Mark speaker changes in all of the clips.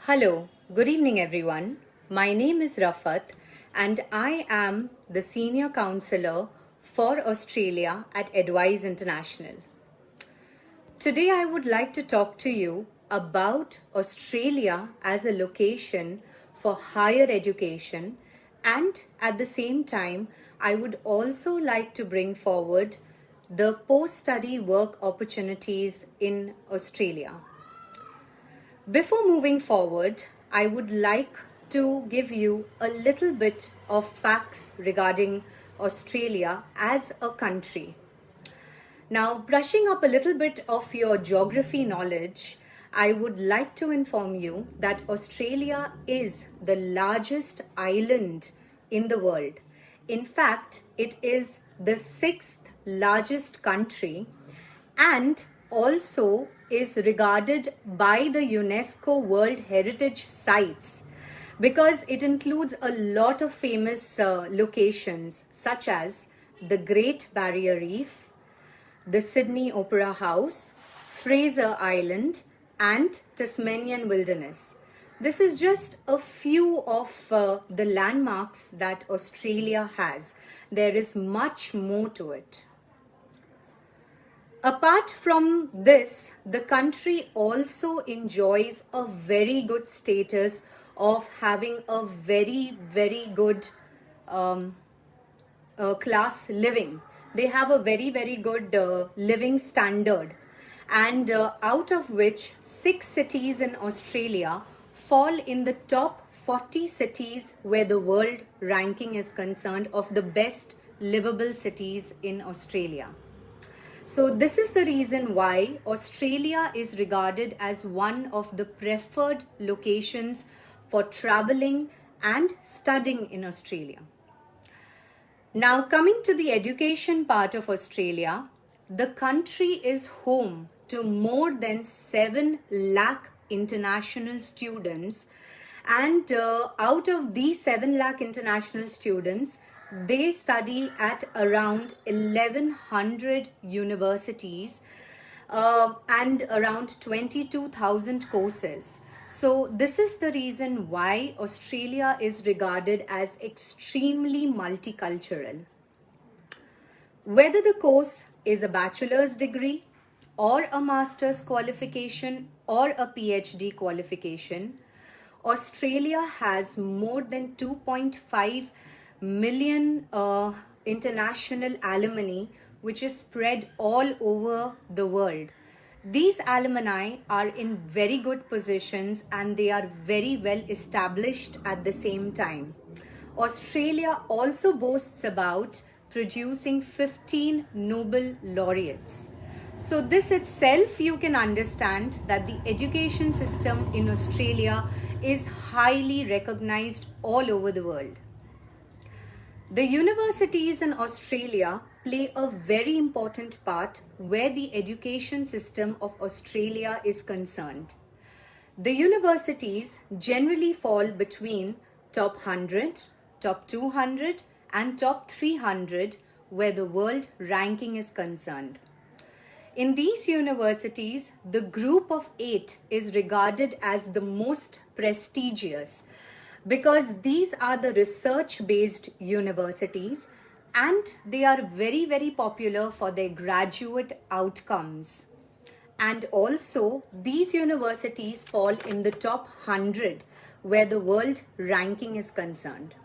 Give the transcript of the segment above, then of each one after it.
Speaker 1: Hello, good evening everyone. My name is Rafat and I am the Senior Counselor for Australia at Edwise International. Today I would like to talk to you about Australia as a location for higher education, and at the same time I would also like to bring forward the post-study work opportunities in Australia. Before moving forward, I would like to give you a little bit of facts regarding Australia as a country. Now, brushing up a little bit of your geography knowledge, I would like to inform you that Australia is the largest island in the world. In fact, it is the sixth largest country and also is regarded by the UNESCO World Heritage Sites because it includes a lot of famous locations such as the Great Barrier Reef, the Sydney Opera House, Fraser Island, and Tasmanian Wilderness. This is just a few of the landmarks that Australia has. There is much more to it. Apart from this, the country also enjoys a very good status of having a very good class living. They have a very good living standard, and out of which 6 cities in Australia fall in the top 40 cities where the world ranking is concerned of the best livable cities in Australia. So this is the reason why Australia is regarded as one of the preferred locations for traveling and studying in Australia. Now, coming to the education part of Australia, the country is home to more than 7 lakh international students, and out of these 7 lakh international students, they study at around 1100 universities and around 22,000 courses. So this is the reason why Australia is regarded as extremely multicultural. Whether the course is a bachelor's degree or a master's qualification or a PhD qualification, Australia has more than 2.5 million international alumni, which is spread all over the world. These alumni are in very good positions and they are very well established at the same time. Australia also boasts about producing 15 Nobel laureates. So this itself, you can understand that the education system in Australia is highly recognized all over the world. The universities in Australia play a very important part where the education system of Australia is concerned. The universities generally fall between top 100, top 200 and top 300 where the world ranking is concerned. In these universities, the group of 8 is regarded as the most prestigious because these are the research-based universities and they are very popular for their graduate outcomes. And also, these universities fall in the top 100 where the world ranking is concerned.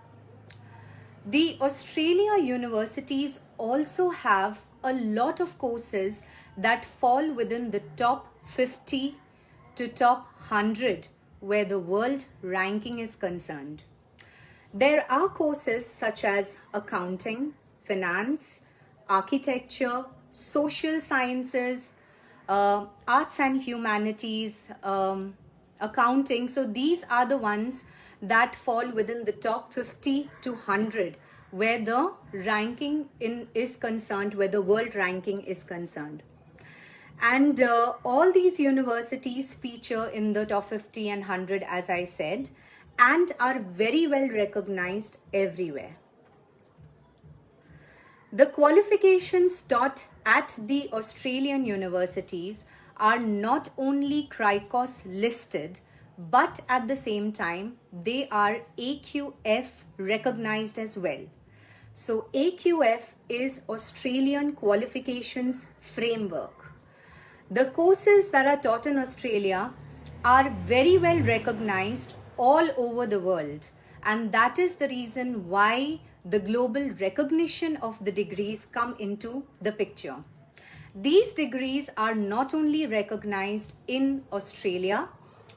Speaker 1: The Australia universities also have a lot of courses that fall within the top 50 to top 100 where the world ranking is concerned. There are courses such as accounting, finance, architecture, social sciences, arts and humanities, accounting. So these are the ones that fall within the top 50 to 100 where the ranking is concerned, where the world ranking is concerned. And all these universities feature in the top 50 and 100, as I said, and are very well recognized everywhere. The qualifications taught at the Australian universities are not only CRICOS listed, but at the same time, they are AQF recognized as well. So AQF is Australian Qualifications Framework. The courses that are taught in Australia are very well recognized all over the world, and that is the reason why the global recognition of the degrees come into the picture. These degrees are not only recognized in Australia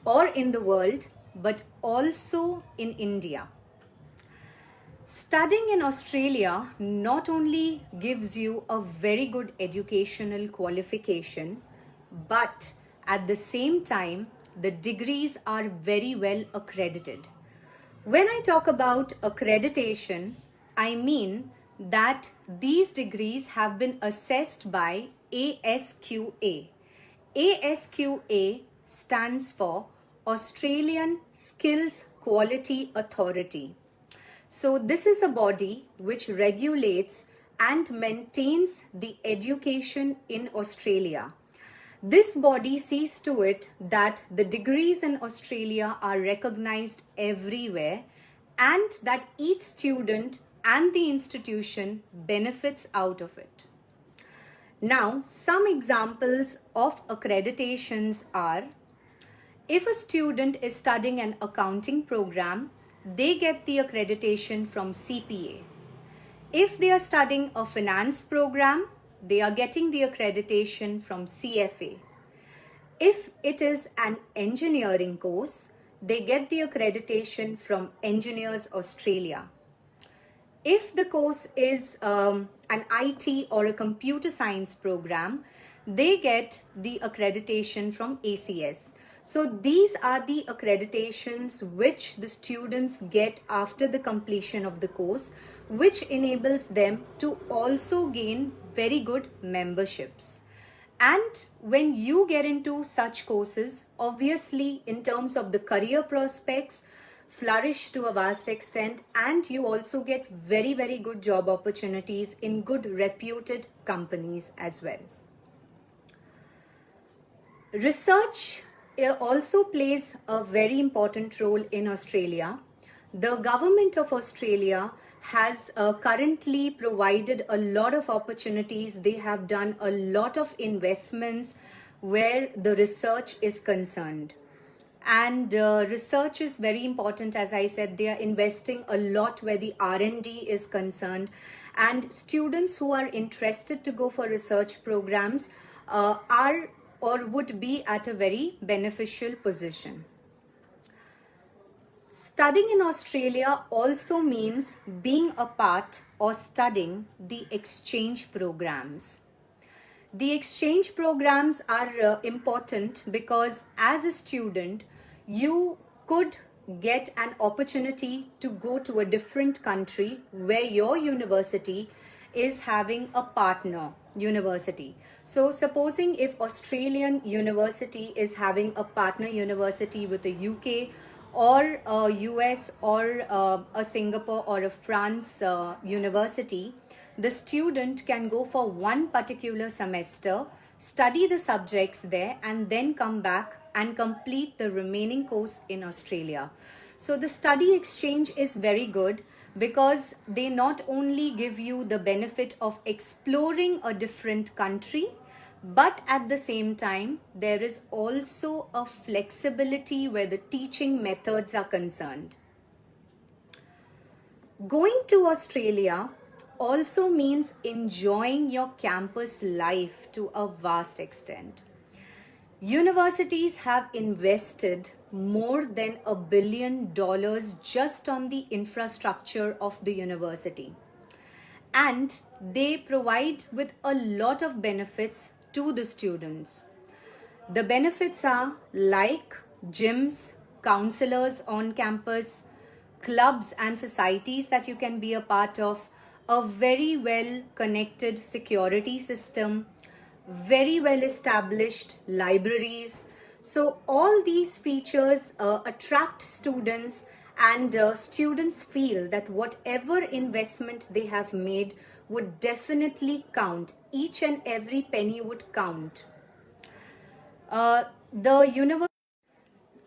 Speaker 1: or in the world, but also in India. Studying in Australia not only gives you a very good educational qualification, but at the same time, the degrees are very well accredited. When I talk about accreditation, I mean that these degrees have been assessed by ASQA. ASQA stands for Australian Skills Quality Authority. So this is a body which regulates and maintains the education in Australia. This body sees to it that the degrees in Australia are recognized everywhere and that each student and the institution benefits out of it. Now, some examples of accreditations are: if a student is studying an accounting program, they get the accreditation from CPA. If they are studying a finance program, they are getting the accreditation from CFA. If it is an engineering course, they get the accreditation from Engineers Australia. If the course is an IT or a computer science program, they get the accreditation from ACS. So these are the accreditations which the students get after the completion of the course, which enables them to also gain very good memberships. And when you get into such courses, obviously in terms of the career prospects, flourish to a vast extent, and you also get very, very good job opportunities in good reputed companies as well. Research also plays a very important role in Australia. The government of Australia has currently provided a lot of opportunities. They have done a lot of investments where the research is concerned. And research is very important. As I said, they are investing a lot where the R&D is concerned. And students who are interested to go for research programs are or would be at a very beneficial position. Studying in Australia also means being a part or studying the exchange programs. The exchange programs are important because as a student, you could get an opportunity to go to a different country where your university is having a partner university. So supposing if Australian university is having a partner university with a UK or a US or a Singapore or a France university, the student can go for one particular semester, study the subjects there, and then come back and complete the remaining course in Australia. So the study exchange is very good because they not only give you the benefit of exploring a different country, but at the same time, there is also a flexibility where the teaching methods are concerned. Going to Australia also means enjoying your campus life to a vast extent. Universities have invested more than $1 billion just on the infrastructure of the university. And they provide with a lot of benefits to the students. The benefits are like gyms, counselors on campus, clubs and societies that you can be a part of, a very well connected security system, very well established libraries. So all these features attract students, and students feel that whatever investment they have made would definitely count. Each and every penny would count. The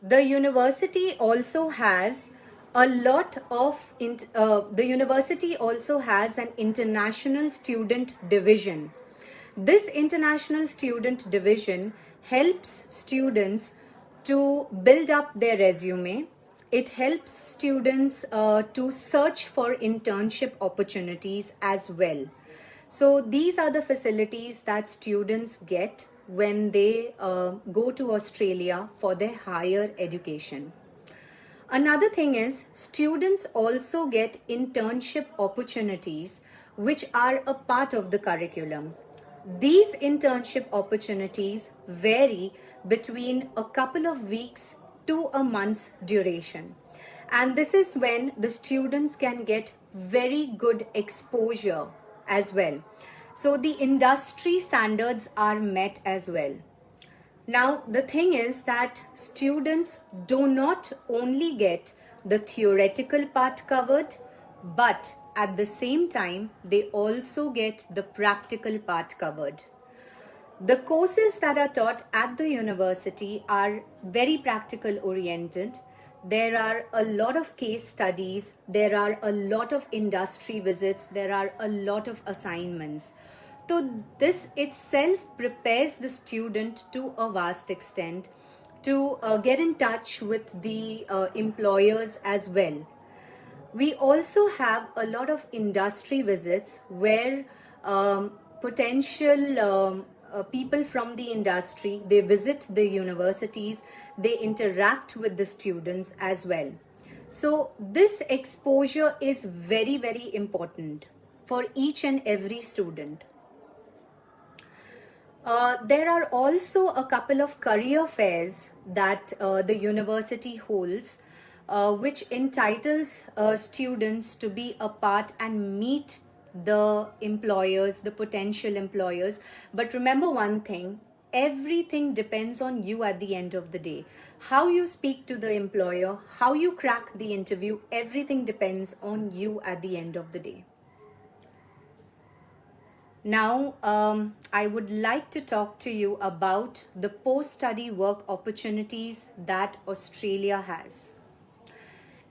Speaker 1: The university also has a lot of the university also has an international student division. This international student division helps students to build up their resume. It helps students to search for internship opportunities as well. So these are the facilities that students get when they go to Australia for their higher education. Another thing is students also get internship opportunities which are a part of the curriculum. These internship opportunities vary between a couple of weeks to a month's duration. And this is when the students can get very good exposure as well. So the industry standards are met as well. Now, the thing is that students do not only get the theoretical part covered, but at the same time, they also get the practical part covered. The courses that are taught at the university are very practical oriented. There are a lot of case studies, there are a lot of industry visits, there are a lot of assignments. So this itself prepares the student to a vast extent to get in touch with the employers as well. We also have a lot of industry visits where potential people from the industry, they visit the universities, they interact with the students as well. So this exposure is very, very important for each and every student. There are also a couple of career fairs that the university holds, which entitles students to be a part and meet the employers, the potential employers. But remember one thing, everything depends on you at the end of the day. How you speak to the employer, how you crack the interview, everything depends on you at the end of the day. Now, I would like to talk to you about the post-study work opportunities that Australia has.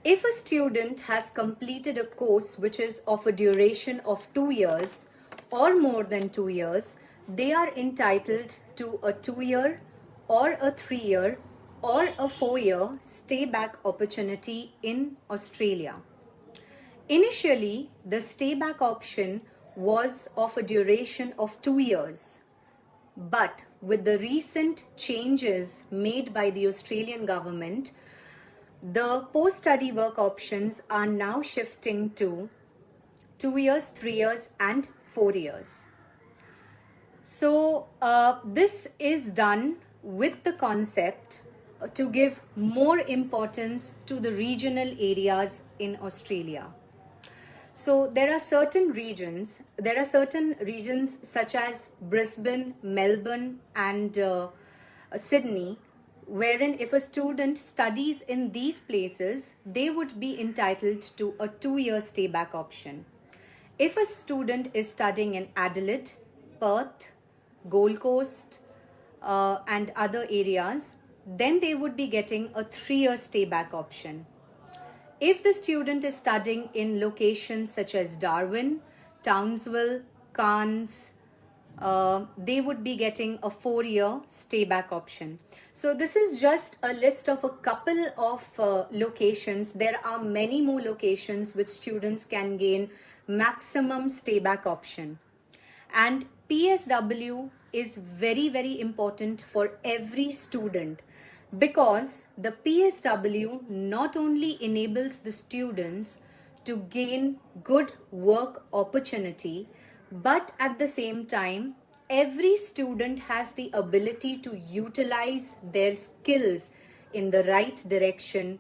Speaker 1: If a student has completed a course which is of a duration of 2 years or more than 2 years, they are entitled to a 2-year or a 3-year or a 4-year stay back opportunity in Australia. Initially, the stay back option was of a duration of 2 years. But with the recent changes made by the Australian government, the post-study work options are now shifting to 2 years, 3 years and 4 years. So this is done with the concept to give more importance to the regional areas in Australia. So there are certain regions such as Brisbane, Melbourne and Sydney, wherein if a student studies in these places, they would be entitled to a 2-year stay back option. If a student is studying in Adelaide, Perth, Gold Coast and other areas, then they would be getting a 3-year stay back option. If the student is studying in locations such as Darwin, Townsville, Cairns, they would be getting a 4-year stay back option. So this is just a list of a couple of locations. There are many more locations which students can gain maximum stay back option. And PSW is very, very important for every student, because the PSW not only enables the students to gain good work opportunity, but at the same time, every student has the ability to utilize their skills in the right direction,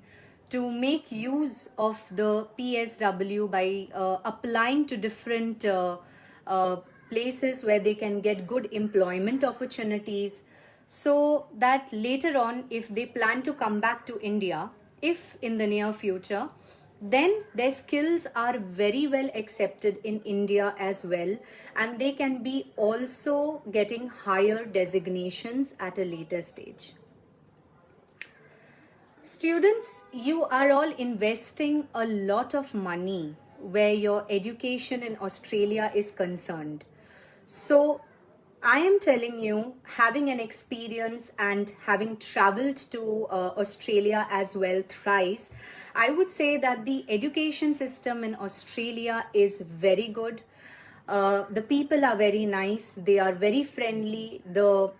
Speaker 1: to make use of the PSW by applying to different places where they can get good employment opportunities, so that later on, if they plan to come back to India, if in the near future, then their skills are very well accepted in India as well, and they can be also getting higher designations at a later stage. Students, you are all investing a lot of money where your education in Australia is concerned. So, I am telling you, having an experience and having traveled to Australia as well thrice, I would say that the education system in Australia is very good. The people are very nice. They are very friendly. The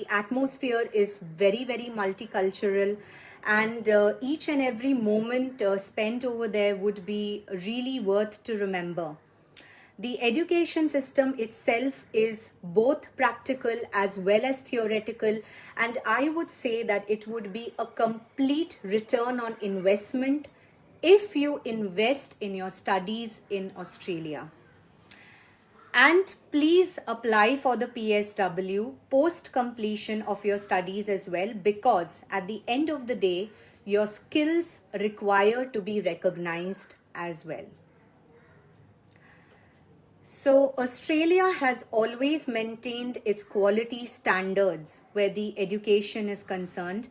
Speaker 1: atmosphere is very multicultural, and each and every moment spent over there would be really worth to remember. The education system itself is both practical as well as theoretical, and I would say that it would be a complete return on investment if you invest in your studies in Australia. And please apply for the PSW post completion of your studies as well, because at the end of the day, your skills require to be recognized as well. So, Australia has always maintained its quality standards where the education is concerned,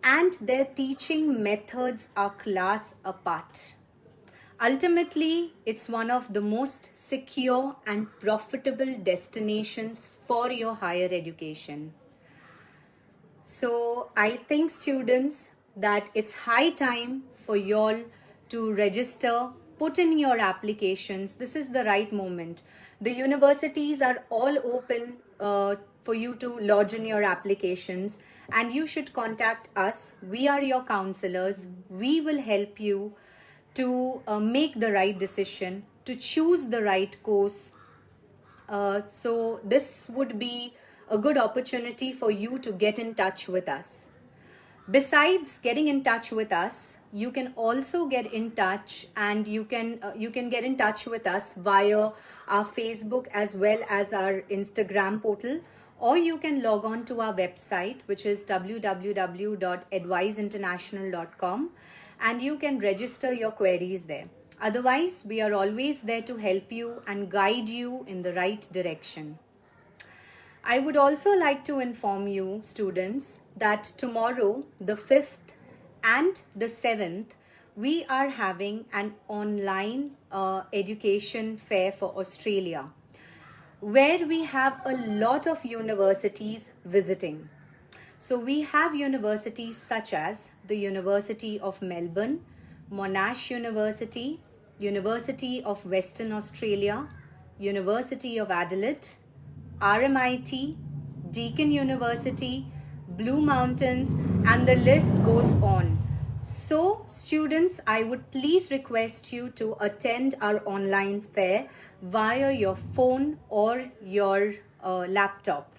Speaker 1: and their teaching methods are class apart. Ultimately, it's one of the most secure and profitable destinations for your higher education. So, I think, students, that it's high time for y'all to register, put in your applications. This is the right moment. The universities are all open for you to lodge in your applications, and you should contact us. We are your counselors. We will help you to make the right decision, to choose the right course. So this would be a good opportunity for you to get in touch with us. Besides getting in touch with us, you can also get in touch, and you can get in touch with us via our Facebook as well as our Instagram portal, or you can log on to our website, which is www.edwiseinternational.com, and you can register your queries there. Otherwise, we are always there to help you and guide you in the right direction. I would also like to inform you, students, that tomorrow, the 5th and the 7th, we are having an online education fair for Australia, where we have a lot of universities visiting. So we have universities such as the University of Melbourne, Monash University, University of Western Australia, University of Adelaide, RMIT, Deakin University, Blue Mountains, and the list goes on. So, students, I would please request you to attend our online fair via your phone or your laptop.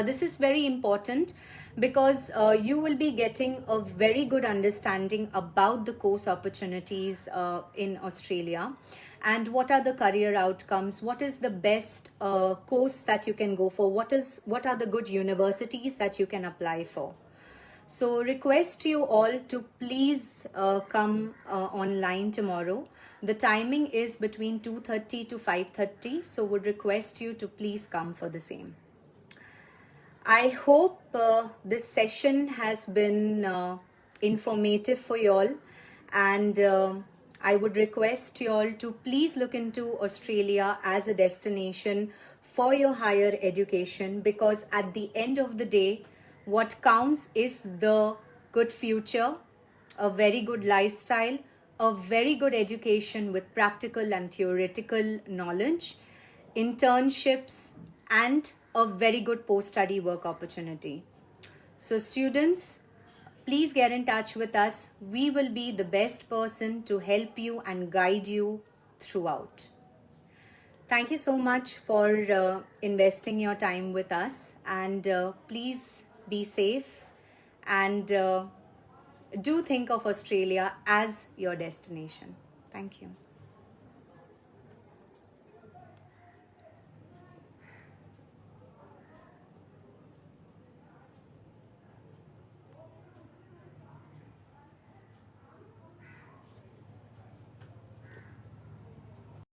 Speaker 1: This is very important because you will be getting a very good understanding about the course opportunities in Australia, and what are the career outcomes, what is the best course that you can go for, what are the good universities that you can apply for. So request you all to please come online tomorrow. The timing is between 2:30 to 5:30, so would request you to please come for the same. I hope this session has been informative for you all, and I would request you all to please look into Australia as a destination for your higher education, because at the end of the day, what counts is the good future, a very good lifestyle, a very good education with practical and theoretical knowledge, internships, and a very good post-study work opportunity. So students, please get in touch with us. We will be the best person to help you and guide you throughout. Thank you so much for investing your time with us, and please be safe, and do think of Australia as your destination. Thank you.